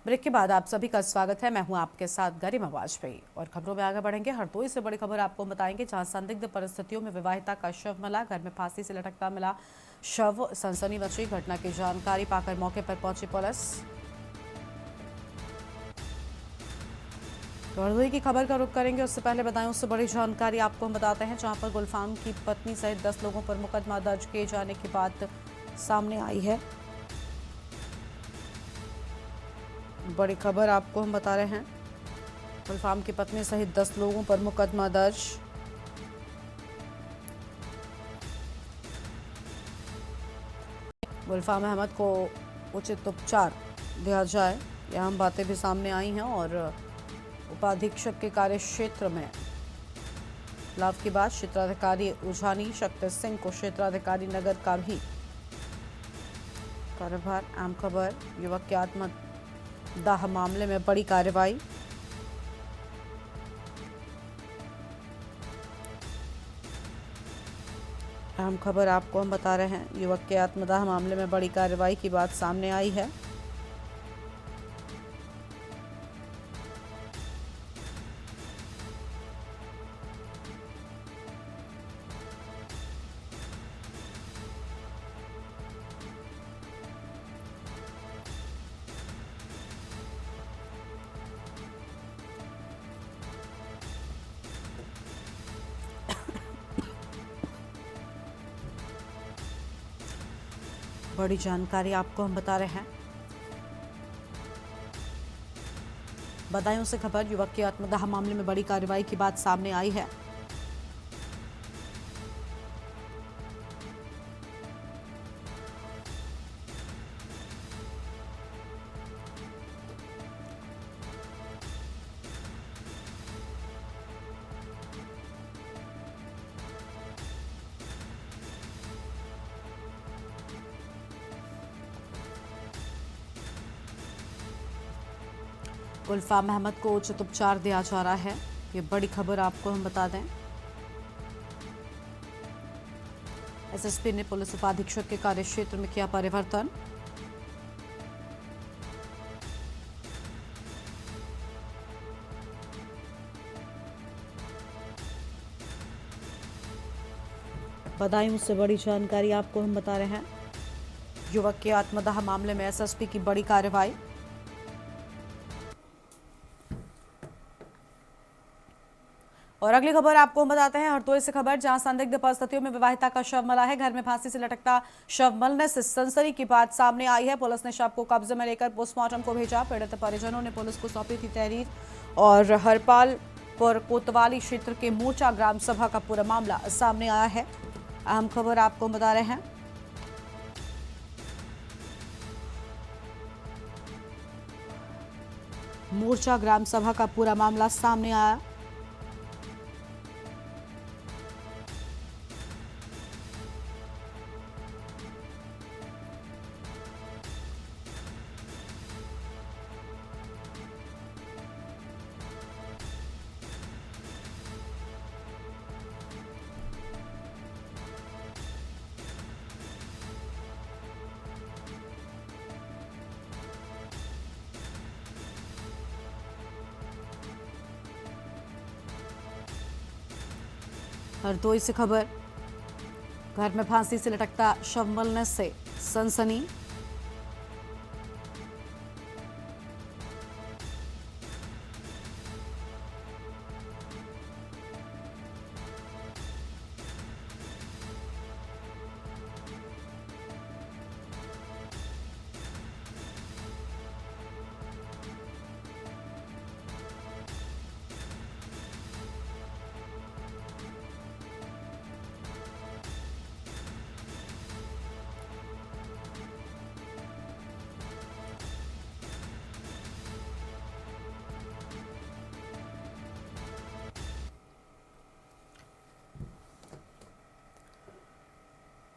Break के बाद आप सभी का स्वागत है। मैं हूं आपके साथ गरिमा वाजपेयी और खबरों में आगे बढ़ेंगे। हरदोई से बड़ी खबर आपको बताएंगे, जहां संदिग्ध परिस्थितियों में विवाहिता का शव मिला। घर में फांसी से लटकता मिला शव, सनसनी मची। घटना की जानकारी पाकर मौके पर पहुंची पुलिस। तो हरदोई की खबर का रुख करेंगे, उससे पहले बताएं, उससे बड़ी जानकारी आपको हम बताते हैं, जहां पर गुलफाम की पत्नी सहित 10 लोगों पर मुकदमा दर्ज किए जाने की बात सामने आई है। बड़ी खबर आपको हम बता रहे हैं, गुलफाम की पत्नी सहित 10 लोगों पर मुकदमा दर्ज। गुलफाम अहमद को उचित उपचार दिया जाए, यह हम बातें भी सामने आई हैं। और उपाधीक्षक के कार्य क्षेत्र में लाभ की बात, क्षेत्राधिकारी उजानी शक्ति सिंह को क्षेत्राधिकारी नगर का भी कार्यभार। अहम खबर, युवक के आत्मदाह मामले में बड़ी कार्रवाई। अहम खबर आपको हम बता रहे हैं, युवक के आत्मदाह मामले में बड़ी कार्रवाई की बात सामने आई है। बड़ी जानकारी आपको हम बता रहे हैं, बदायूं से खबर, युवक के आत्मदाह मामले में बड़ी कार्रवाई की बात सामने आई है। गुलफाम अहमद को उचित उपचार दिया जा रहा है, ये बड़ी खबर आपको हम बता दें। एसएसपी ने पुलिस उपाधीक्षक के कार्यक्षेत्र में किया परिवर्तन। बदायूं से बड़ी जानकारी आपको हम बता रहे हैं, युवक के आत्मदाह मामले में एसएसपी की बड़ी कार्रवाई। और अगली खबर आपको हम बताते हैं, हरदोई से खबर, जहां संदिग्ध परिस्थितियों में विवाहिता का शव मिला है। घर में फांसी से लटकता शव मिलने से सनसनी की बात सामने आई है। पुलिस ने शव को कब्जे में लेकर पोस्टमार्टम को भेजा। पीड़ित परिजनों ने पुलिस को सौंपी थी तहरीर। और हरपालपुर कोतवाली क्षेत्र के मोर्चा ग्राम सभा का पूरा मामला सामने आया है। अहम खबर आपको बता रहे हैं, मोर्चा ग्राम सभा का पूरा मामला सामने आया। हरदोई से खबर, घर में फांसी से लटकता शव मिलने से सनसनी।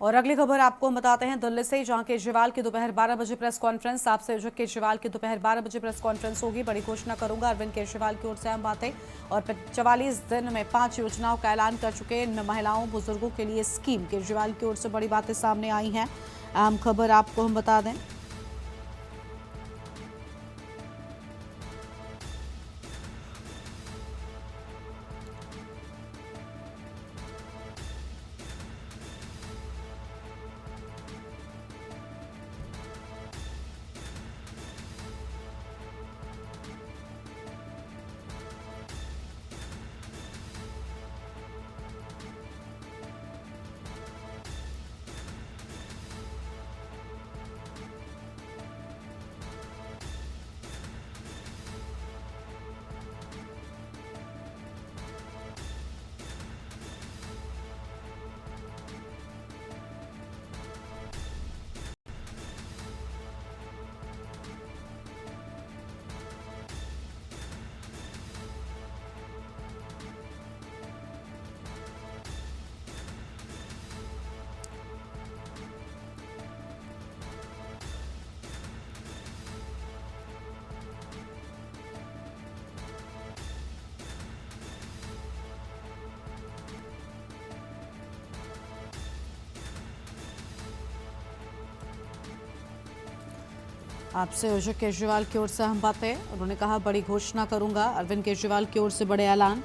और अगली खबर आपको हम बताते हैं दिल्ली से, जहां केजरीवाल की दोपहर 12 बजे प्रेस कॉन्फ्रेंस। आप संयोजक केजरीवाल की दोपहर 12 बजे प्रेस कॉन्फ्रेंस होगी। बड़ी घोषणा करूंगा, अरविंद केजरीवाल की ओर से अहम बातें। और 44 दिन में 5 योजनाओं का ऐलान कर चुके इन महिलाओं बुजुर्गों के लिए स्कीम। केजरीवाल की ओर से बड़ी बातें सामने आई हैं। अहम खबर आपको हम बता दें, आपसे अशोक केजरीवाल की ओर से हम बातें, उन्होंने कहा बड़ी घोषणा करूंगा, अरविंद केजरीवाल की ओर से बड़े ऐलान।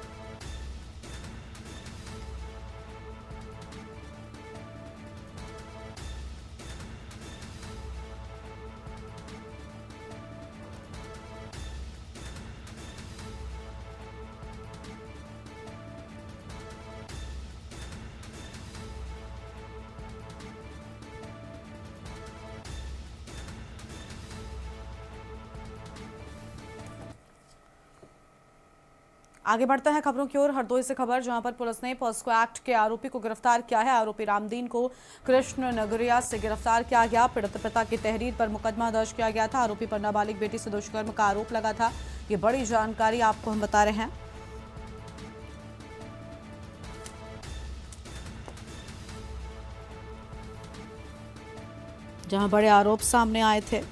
आगे बढ़ते हैं खबरों की ओर। हरदोई से खबर, जहां पर पुलिस ने पॉस्को एक्ट के आरोपी को गिरफ्तार किया है। आरोपी रामदीन को कृष्ण नगरिया से गिरफ्तार किया गया। पीड़ित पिता की तहरीर पर मुकदमा दर्ज किया गया था। आरोपी पर नाबालिग बेटी से दुष्कर्म का आरोप लगा था। ये बड़ी जानकारी आपको हम बता रहे हैं। जहां बड़े आरोप सामने आए थे।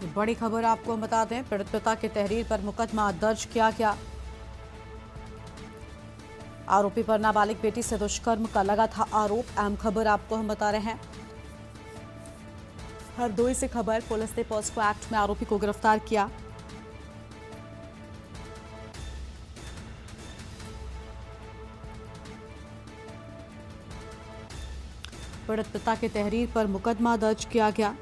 बड़ी खबर आपको हम बता दें, पीड़ित पिता की तहरीर पर मुकदमा दर्ज किया गया। आरोपी पर नाबालिग बेटी से दुष्कर्म का लगा था आरोप। अहम खबर आपको हम बता रहे हैं। हरदोई से खबर, पुलिस ने पॉस्को एक्ट में आरोपी को गिरफ्तार किया। पीड़ित पिता की तहरीर पर मुकदमा दर्ज किया गया।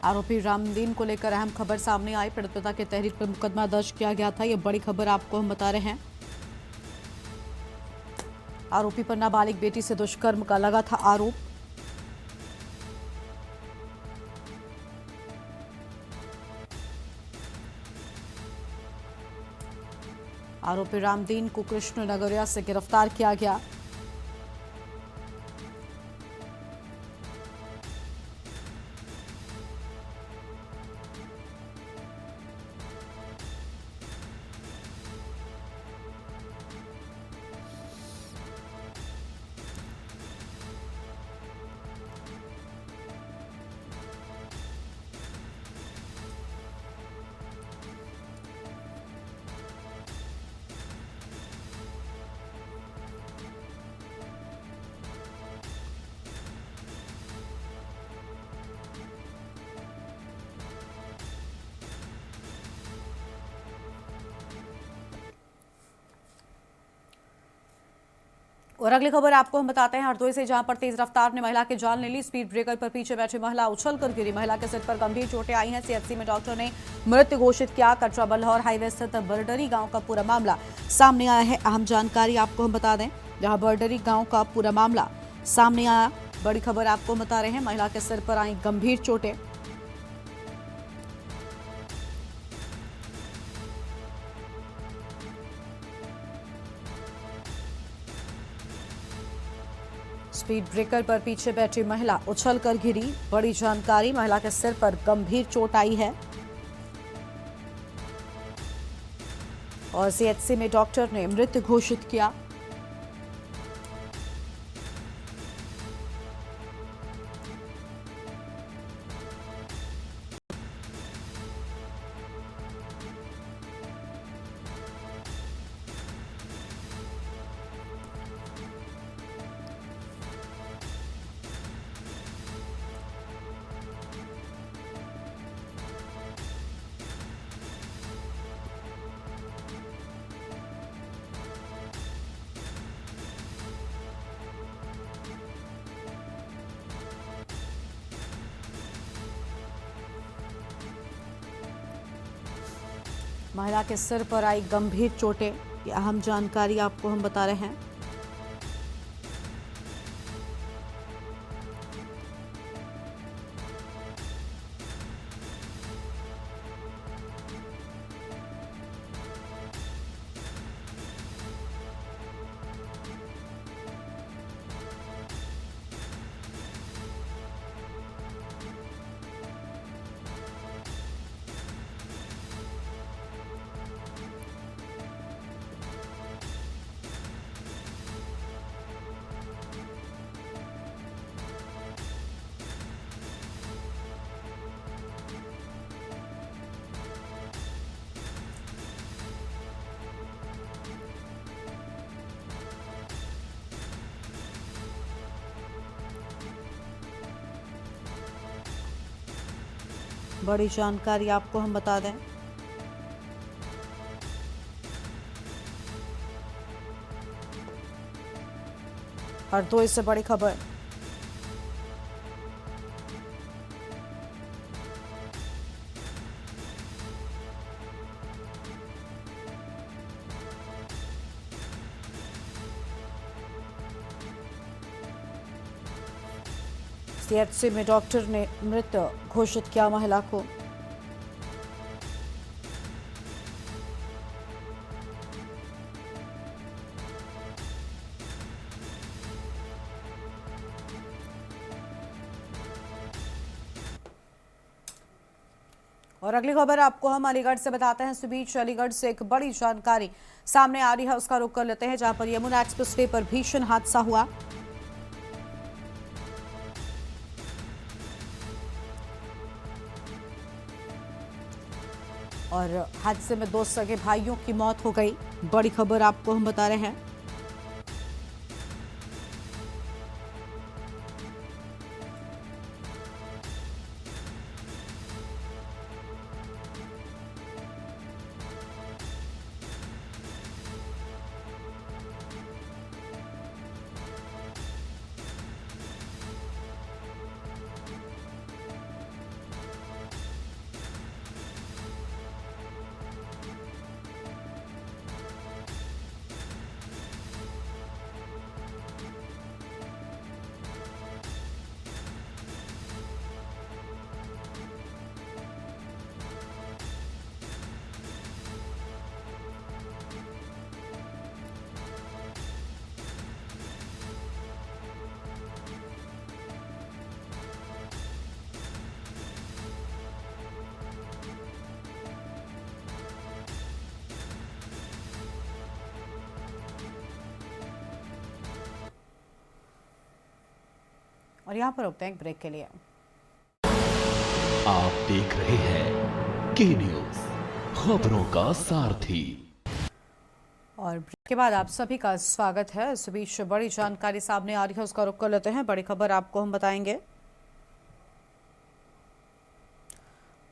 आरोपी रामदीन को लेकर अहम खबर सामने आई। पीड़ित पिता के तहरीर पर मुकदमा दर्ज किया गया था। यह बड़ी खबर आपको हम बता रहे हैं। आरोपी पर नाबालिग बेटी से दुष्कर्म का लगा था आरोप। आरोपी रामदीन को कृष्ण नगरिया से गिरफ्तार किया गया। और अगली खबर आपको हम बताते हैं हरदोई से, जहां पर तेज रफ्तार ने महिला की जान ले ली। स्पीड ब्रेकर पर पीछे बैठी महिला उछलकर गिरी। महिला के सिर पर गंभीर चोटें आई हैं। सीएचसी में डॉक्टर ने मृत घोषित किया। कटरा बल्हौर हाईवे स्थित बरडरी गांव का पूरा मामला सामने आया है। अहम जानकारी आपको हम बता दें, जहां बरडरी गांव का पूरा मामला सामने आया। बड़ी खबर आपको बता रहे हैं, महिला के सिर पर आई गंभीर चोटें। स्पीड ब्रेकर पर पीछे बैठी महिला उछलकर गिरी। बड़ी जानकारी, महिला के सिर पर गंभीर चोट आई है और सीएचसी में डॉक्टर ने मृत घोषित किया। महिला के सिर पर आई गंभीर चोटें। ये अहम जानकारी आपको हम बता रहे हैं। बड़ी जानकारी आपको हम बता दें। हरदोई से बड़ी खबर। सीएचसी में डॉक्टर ने मृत घोषित किया महिला को। और अगली खबर आपको हम अलीगढ़ से बताते हैं। इस बीच अलीगढ़ से एक बड़ी जानकारी सामने आ रही है, उसका रुख कर लेते हैं, जहां पर यमुना एक्सप्रेसवे पर भीषण हादसा हुआ। और हादसे में 2 सगे भाइयों की मौत हो गई। बड़ी खबर आपको हम बता रहे हैं। और यहाँ पर रुकते हैं एक ब्रेक के लिए। आप देख रहे हैं के न्यूज, खबरों का सारथी। और ब्रेक के बाद आप सभी का स्वागत है। इस बीच बड़ी जानकारी सामने आ रही है, उसका रुख कर लेते हैं। बड़ी खबर आपको हम बताएंगे।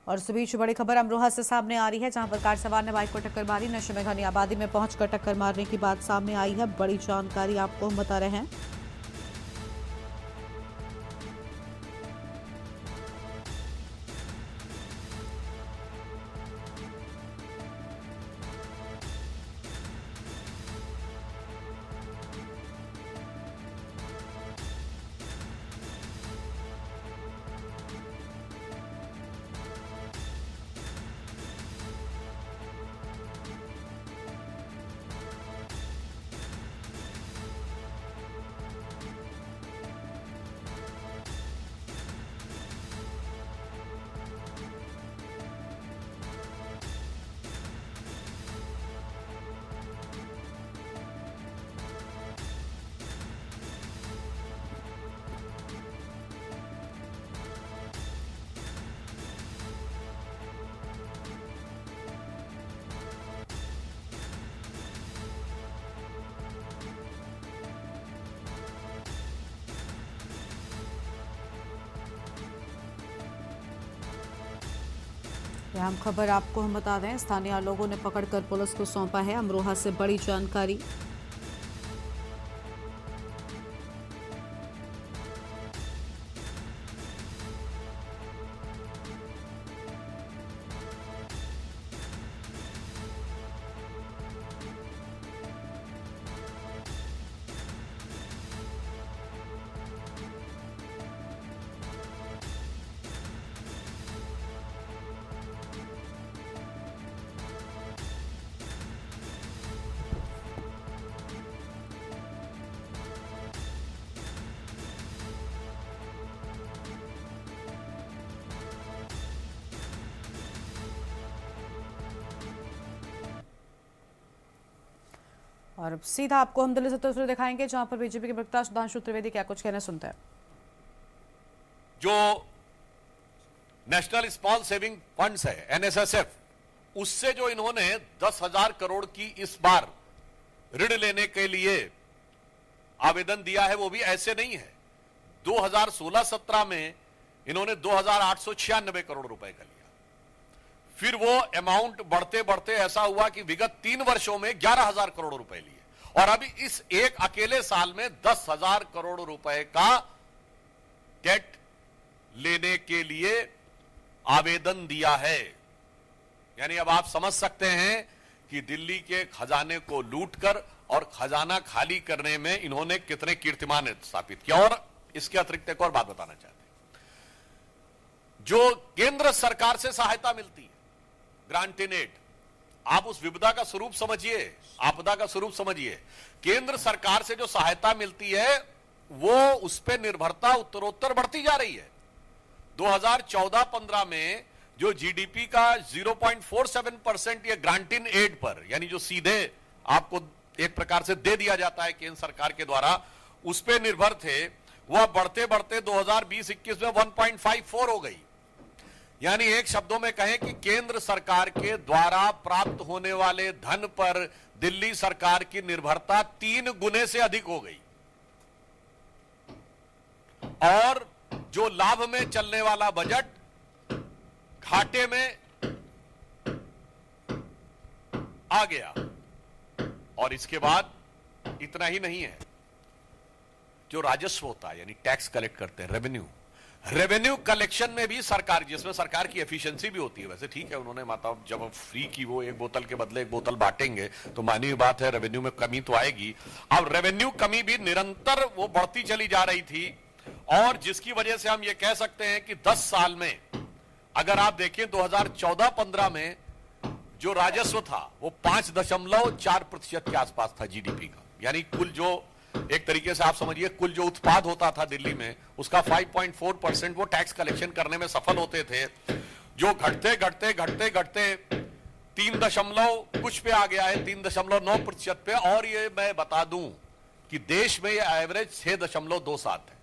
और इस बीच बड़ी खबर अमरोहा से सामने आ रही है, जहां पर कार सवार ने बाइक को टक्कर मारी। नशे में घनी आबादी में पहुंचकर टक्कर मारने की बात सामने आई है। बड़ी जानकारी आपको हम बता रहे हैं। अहम खबर आपको हम बता दें। स्थानीय लोगों ने पकड़कर पुलिस को सौंपा है। अमरोहा से बड़ी जानकारी। और सीधा आपको हम दिल्ली से तस्वीर दिखाएंगे जहां पर बीजेपी के प्रवक्ता सुधांशु त्रिवेदी क्या कुछ कहना सुनते हैं। जो नेशनल स्मॉल सेविंग फंड्स है एनएसएसएफ, उससे जो इन्होंने 10,000 करोड़ की इस बार ऋण लेने के लिए आवेदन दिया है, वो भी ऐसे नहीं है। 2016-17 में इन्होंने 2,896 करोड़ रुपए का लिया। फिर वो अमाउंट बढ़ते बढ़ते ऐसा हुआ कि विगत 3 वर्षों में 11,000 करोड़ रुपए लिए और अभी इस एक अकेले साल में 10,000 करोड़ रुपए का डेट लेने के लिए आवेदन दिया है। यानी अब आप समझ सकते हैं कि दिल्ली के खजाने को लूटकर और खजाना खाली करने में इन्होंने कितने कीर्तिमान स्थापित किया। और इसके अतिरिक्त एक और बात बताना चाहते हैं, जो केंद्र सरकार से सहायता मिलती है, ग्रांट इन एड, आप उस विपदा का स्वरूप समझिए, आपदा का स्वरूप समझिए। केंद्र सरकार से जो सहायता मिलती है वो उस पर निर्भरता उत्तरोत्तर बढ़ती जा रही है। 2014-15 में जो जीडीपी का 0.47% ये ग्रांट इन एड पर, यानी जो सीधे आपको एक प्रकार से दे दिया जाता है केंद्र सरकार के द्वारा, उस पर निर्भर थे, वह बढ़ते बढ़ते 2020-21 में 1.54 हो गई। यानी एक शब्दों में कहें कि केंद्र सरकार के द्वारा प्राप्त होने वाले धन पर दिल्ली सरकार की निर्भरता 3 गुने से अधिक हो गई और जो लाभ में चलने वाला बजट घाटे में आ गया। और इसके बाद इतना ही नहीं है, जो राजस्व होता है यानी टैक्स कलेक्ट करते हैं, रेवेन्यू कलेक्शन में भी सरकार, जिसमें सरकार की एफिशिएंसी भी होती है। वैसे ठीक है, उन्होंने मतलब जब फ्री की वो एक बोतल के बदले एक बोतल बांटेंगे तो मानी हुई बात है, रेवेन्यू में कमी तो आएगी। अब रेवेन्यू कमी भी निरंतर वो बढ़ती चली जा रही थी और जिसकी वजह से हम ये कह सकते हैं कि 10 साल में अगर आप देखें 2014-15 में जो राजस्व था वो 5.4% के आसपास था जीडीपी का। यानी कुल जो एक तरीके से आप समझिए कुल जो उत्पाद होता था दिल्ली में उसका 5.4% वो टैक्स कलेक्शन करने में सफल होते थे, जो घटते घटते घटते घटते 3 कुछ पे आ गया है, 3.9% पे। और ये मैं बता दूं कि देश में ये एवरेज 6.27 है।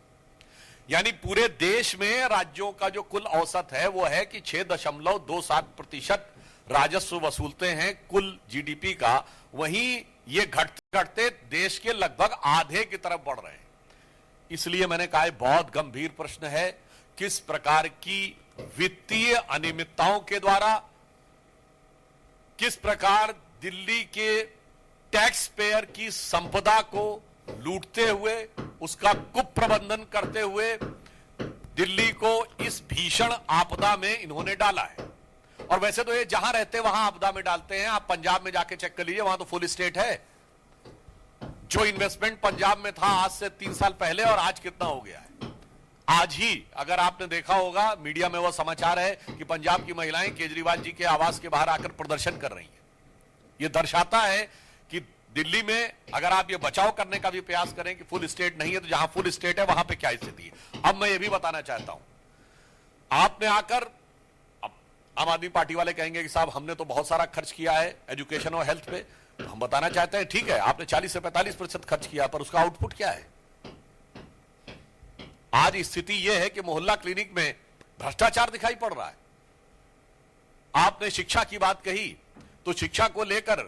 यानी पूरे देश में राज्यों का जो कुल औसत है वो है कि 6.27% राजस्व वसूलते हैं कुल जीडीपी का। वहीं ये घटते घटते देश के लगभग आधे की तरफ बढ़ रहे हैं। इसलिए मैंने कहा बहुत गंभीर प्रश्न है, किस प्रकार की वित्तीय अनियमितताओं के द्वारा, किस प्रकार दिल्ली के टैक्स पेयर की संपदा को लूटते हुए, उसका कुप्रबंधन करते हुए दिल्ली को इस भीषण आपदा में इन्होंने डाला है। और वैसे तो ये जहां रहते वहां आपदा में डालते हैं। आप पंजाब में जाके चेक कर लीजिए, वहां तो फुल स्टेट है। जो इन्वेस्टमेंट पंजाब में था आज से 3 साल पहले और आज कितना हो गया है। आज ही अगर आपने देखा होगा मीडिया में वो समाचार है कि पंजाब की महिलाएं केजरीवाल जी के आवास के बाहर आकर प्रदर्शन कर रही हैं। ये दर्शाता है कि दिल्ली में अगर आप ये बचाव करने का भी प्रयास करें कि फुल स्टेट नहीं है, तो जहां फुल स्टेट है वहां पे क्या स्थिति है। अब मैं ये भी बताना चाहता हूं, आपने आकर, आम आदमी पार्टी वाले कहेंगे कि साहब हमने तो बहुत सारा खर्च किया है एजुकेशन और हेल्थ पे। तो हम बताना चाहते हैं ठीक है, आपने 40 से 45% खर्च किया, पर उसका आउटपुट क्या है। आज स्थिति यह है कि मोहल्ला क्लिनिक में भ्रष्टाचार दिखाई पड़ रहा है। आपने शिक्षा की बात कही तो शिक्षा को लेकर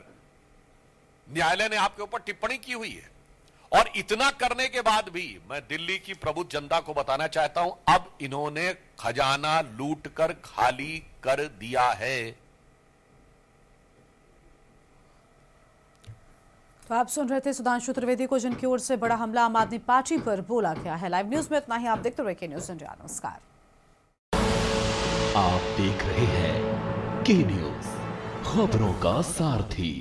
न्यायालय ने आपके ऊपर टिप्पणी की हुई है। और इतना करने के बाद भी मैं दिल्ली की प्रबुद्ध जनता को बताना चाहता हूं, अब इन्होंने खजाना लूटकर खाली कर दिया है। तो आप सुन रहे थे सुधांशु त्रिवेदी को, जिनकी ओर से बड़ा हमला आम आदमी पार्टी पर बोला गया है। लाइव न्यूज में इतना ही। आप देखते रहिए न्यूज इंडिया। नमस्कार। आप देख रहे हैं के न्यूज, खबरों का सारथी।